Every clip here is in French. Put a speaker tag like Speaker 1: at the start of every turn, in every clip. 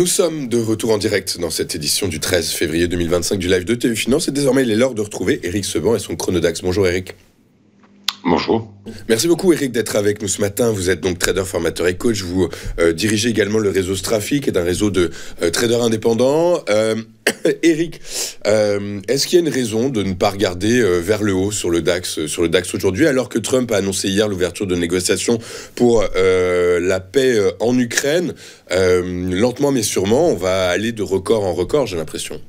Speaker 1: Nous sommes de retour en direct dans cette édition du 13 février 2025 du live de TU Finance. Et désormais, il est l'heure de retrouver Éric Seban et son Chronodax. Bonjour Éric.
Speaker 2: Bonjour.
Speaker 1: Merci beaucoup Éric d'être avec nous ce matin. Vous êtes donc trader, formateur et coach. Vous dirigez également le réseau Strafi, qui est un réseau de traders indépendants. Éric, est-ce qu'il y a une raison de ne pas regarder vers le haut sur le DAX aujourd'hui, alors que Trump a annoncé hier l'ouverture de négociations pour la paix en Ukraine? Lentement mais sûrement, on va aller de record en record, j'ai l'impression.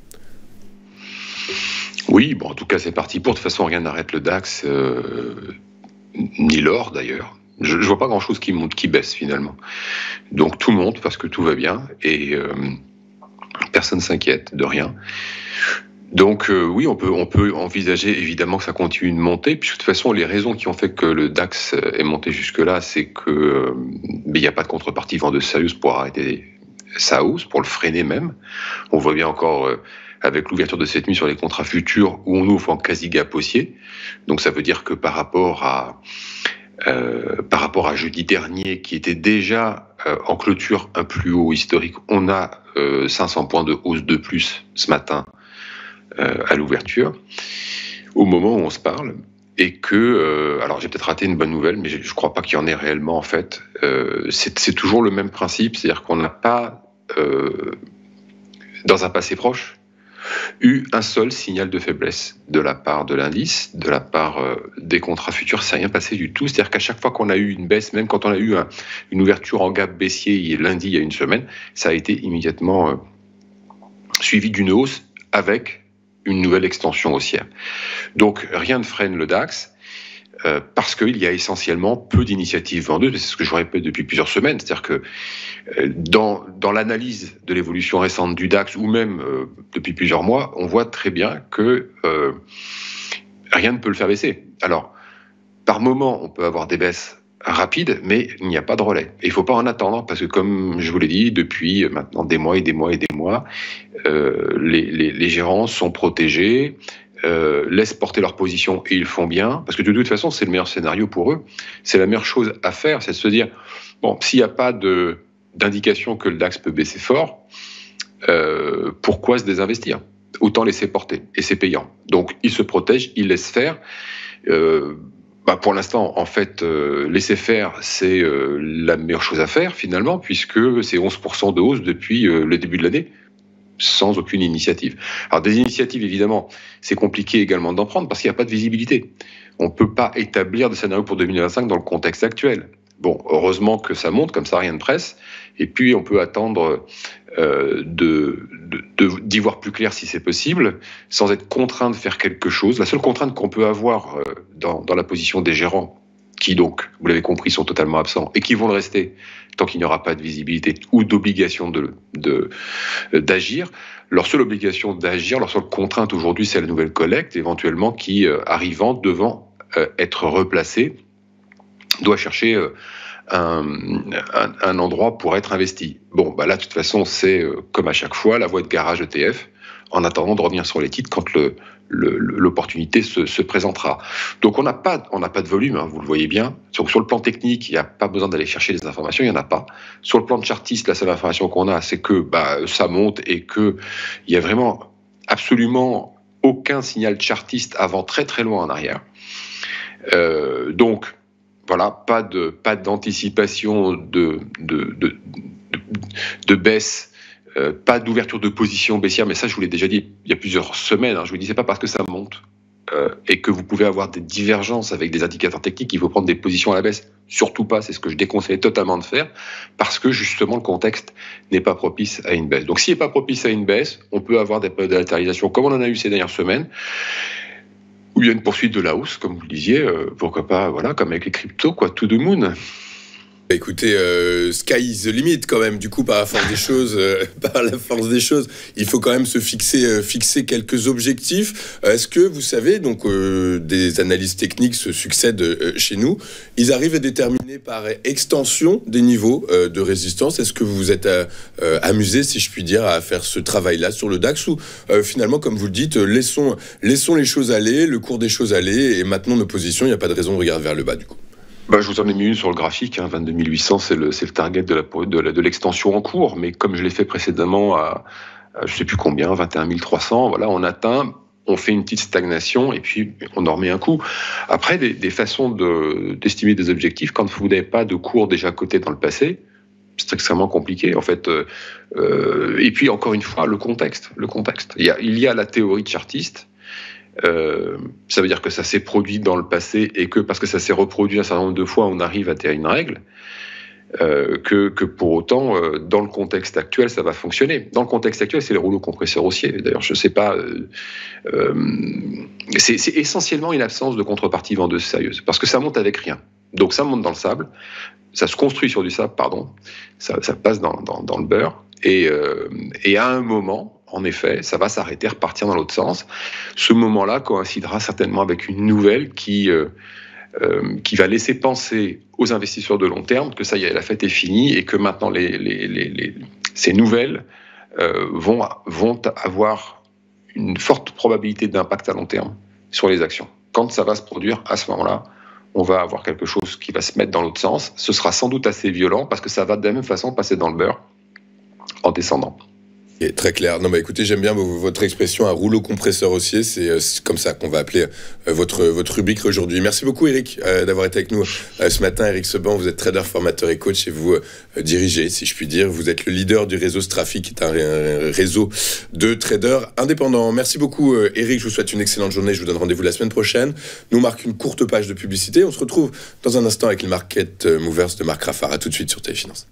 Speaker 2: Oui, bon, en tout cas, c'est parti pour. De toute façon, rien n'arrête le DAX, ni l'or d'ailleurs. Je vois pas grand-chose qui monte, qui baisse finalement. Donc tout monte parce que tout va bien et personne s'inquiète de rien. Donc oui, on peut envisager évidemment que ça continue de monter, puisque de toute façon, les raisons qui ont fait que le DAX est monté jusque-là, c'est que il n'y a pas de contrepartie vendeuse sérieuse pour arrêter sa hausse, pour le freiner même. On voit bien encore avec l'ouverture de cette nuit sur les contrats futurs où on ouvre en quasi gap haussier. Donc ça veut dire que par rapport à jeudi dernier, qui était déjà en clôture un plus haut historique, on a 500 points de hausse de plus ce matin à l'ouverture, au moment où on se parle. Et que, alors j'ai peut-être raté une bonne nouvelle, mais je ne crois pas qu'il y en ait réellement en fait. C'est toujours le même principe, c'est-à-dire qu'on n'a pas, dans un passé proche, eu un seul signal de faiblesse de la part de l'indice, de la part des contrats futurs. Ça n'a rien passé du tout. C'est-à-dire qu'à chaque fois qu'on a eu une baisse, même quand on a eu une ouverture en gap baissier lundi il y a une semaine, ça a été immédiatement suivi d'une hausse avec une nouvelle extension haussière. Donc rien ne freine le DAX. Parce qu'il y a essentiellement peu d'initiatives vendeuses, c'est ce que je répète depuis plusieurs semaines, c'est-à-dire que dans l'analyse de l'évolution récente du DAX, ou même depuis plusieurs mois, on voit très bien que rien ne peut le faire baisser. Alors, par moment, on peut avoir des baisses rapides, mais il n'y a pas de relais. Et il ne faut pas en attendre, parce que comme je vous l'ai dit, depuis maintenant des mois et des mois et des mois, les gérants sont protégés, laissent porter leur position et ils font bien, parce que de toute façon c'est le meilleur scénario pour eux, c'est la meilleure chose à faire, c'est de se dire, bon, s'il n'y a pas d'indication que le DAX peut baisser fort, pourquoi se désinvestir? Autant laisser porter, et c'est payant. Donc ils se protègent, ils laissent faire. Pour l'instant, en fait, laisser faire, c'est la meilleure chose à faire finalement, puisque c'est 11% de hausse depuis le début de l'année, sans aucune initiative. Alors des initiatives, évidemment, c'est compliqué également d'en prendre parce qu'il n'y a pas de visibilité. On ne peut pas établir de scénario pour 2025 dans le contexte actuel. Bon, heureusement que ça monte, comme ça rien ne presse, et puis on peut attendre d'y voir plus clair si c'est possible, sans être contraint de faire quelque chose. La seule contrainte qu'on peut avoir dans la position des gérants, qui donc, vous l'avez compris, sont totalement absents, et qui vont le rester tant qu'il n'y aura pas de visibilité ou d'obligation d'agir. Leur seule obligation d'agir, leur seule contrainte aujourd'hui, c'est la nouvelle collecte, éventuellement, qui, arrivant, devant être replacée, doit chercher un endroit pour être investi. Bon, là, de toute façon, c'est, comme à chaque fois, la voie de garage ETF, en attendant de revenir sur les titres quand l'opportunité se présentera. Donc on n'a pas de volume, hein, vous le voyez bien. Sur le plan technique, il n'y a pas besoin d'aller chercher des informations, il n'y en a pas. Sur le plan de chartiste, la seule information qu'on a, c'est que ça monte et qu'il y a vraiment absolument aucun signal chartiste avant très très loin en arrière. Donc voilà, pas d'anticipation de baisse. Pas d'ouverture de position baissière, mais ça je vous l'ai déjà dit il y a plusieurs semaines, hein. Je vous dis, c'est pas parce que ça monte et que vous pouvez avoir des divergences avec des indicateurs techniques qu'il faut prendre des positions à la baisse. Surtout pas, c'est ce que je déconseille totalement de faire, parce que justement le contexte n'est pas propice à une baisse. Donc s'il n'est pas propice à une baisse, on peut avoir des périodes de latéralisation comme on en a eu ces dernières semaines, où il y a une poursuite de la hausse, comme vous le disiez, pourquoi pas, voilà, comme avec les cryptos, quoi, to the moon.
Speaker 1: Écoutez, sky is the limit quand même. Du coup, par la force des choses, il faut quand même se fixer quelques objectifs. Est-ce que vous savez, donc des analyses techniques se succèdent chez nous, ils arrivent à déterminer par extension des niveaux de résistance. Est-ce que vous vous êtes amusé, si je puis dire, à faire ce travail-là sur le DAX, ou finalement, comme vous le dites, laissons les choses aller, le cours des choses aller, et maintenant nos positions, il n'y a pas de raison de regarder vers le bas du coup?
Speaker 2: Bah, je vous en ai mis une sur le graphique, 22 800, c'est le target de l'extension en cours, mais comme je l'ai fait précédemment à je ne sais plus combien, 21 300, voilà, on atteint, on fait une petite stagnation et puis on en remet un coup. Après, des façons d'estimer des objectifs, quand vous n'avez pas de cours déjà cotés dans le passé, c'est extrêmement compliqué en fait. Et puis encore une fois, le contexte. Il y a la théorie chartiste. Ça veut dire que ça s'est produit dans le passé et que parce que ça s'est reproduit un certain nombre de fois, on arrive à une règle. Que pour autant, dans le contexte actuel, ça va fonctionner. Dans le contexte actuel, c'est les rouleaux compresseurs haussiers. D'ailleurs, je ne sais pas. C'est essentiellement une absence de contrepartie vendeuse sérieuse, parce que ça monte avec rien. Donc ça monte dans le sable, ça se construit sur du sable, pardon, ça passe dans le beurre, et à un moment, en effet, ça va s'arrêter, repartir dans l'autre sens. Ce moment-là coïncidera certainement avec une nouvelle qui va laisser penser aux investisseurs de long terme que ça y est, la fête est finie et que maintenant ces nouvelles vont avoir une forte probabilité d'impact à long terme sur les actions. Quand ça va se produire, à ce moment-là, on va avoir quelque chose qui va se mettre dans l'autre sens. Ce sera sans doute assez violent parce que ça va de la même façon passer dans le beurre en descendant.
Speaker 1: Et très clair. Non, bah écoutez, j'aime bien votre expression, un rouleau compresseur haussier. C'est comme ça qu'on va appeler votre rubrique aujourd'hui. Merci beaucoup, Eric, d'avoir été avec nous ce matin. Eric Seban, vous êtes trader, formateur et coach et vous dirigez, si je puis dire. Vous êtes le leader du réseau Strafi, qui est un réseau de traders indépendants. Merci beaucoup, Eric. Je vous souhaite une excellente journée. Je vous donne rendez-vous la semaine prochaine. Nous marque une courte page de publicité. On se retrouve dans un instant avec les Market Movers de Marc Raffard. À tout de suite sur Téléfinance.